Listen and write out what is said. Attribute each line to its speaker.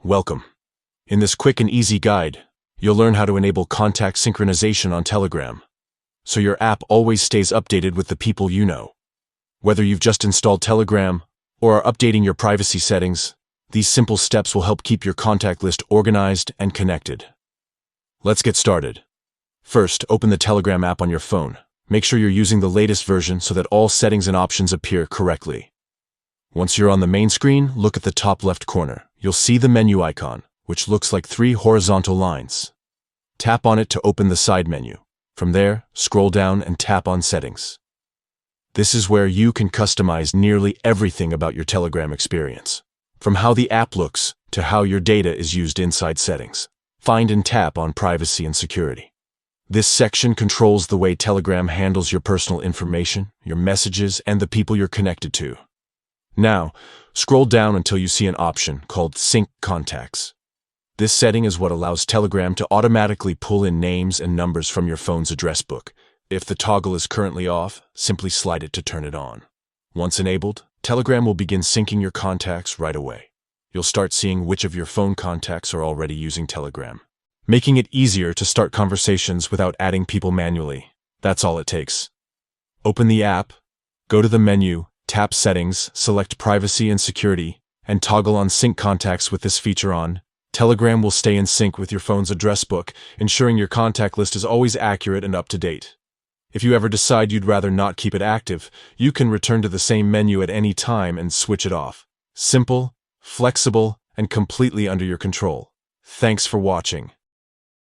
Speaker 1: Welcome. In this quick and easy guide, you'll learn how to enable contact synchronization on Telegram, so your app always stays updated with the people you know. Whether you've just installed Telegram or are updating your privacy settings, these simple steps will help keep your contact list organized and connected. Let's get started. First, open the Telegram app on your phone. Make sure you're using the latest version so that all settings and options appear correctly. Once you're on the main screen, look at the top left corner. You'll see the menu icon, which looks like 3 horizontal lines. Tap on it to open the side menu. From there, scroll down and tap on Settings. This is where you can customize nearly everything about your Telegram experience, from how the app looks to how your data is used inside settings. Find and tap on Privacy and Security. This section controls the way Telegram handles your personal information, your messages, and the people you're connected to. Now, scroll down until you see an option called Sync Contacts. This setting is what allows Telegram to automatically pull in names and numbers from your phone's address book. If the toggle is currently off, simply slide it to turn it on. Once enabled, Telegram will begin syncing your contacts right away. You'll start seeing which of your phone contacts are already using Telegram, making it easier to start conversations without adding people manually. That's all it takes. Open the app, go to the menu, tap Settings, select Privacy and Security, and toggle on Sync Contacts with this feature on. Telegram will stay in sync with your phone's address book, ensuring your contact list is always accurate and up to date. If you ever decide you'd rather not keep it active, you can return to the same menu at any time and switch it off. Simple, flexible, and completely under your control. Thanks for watching.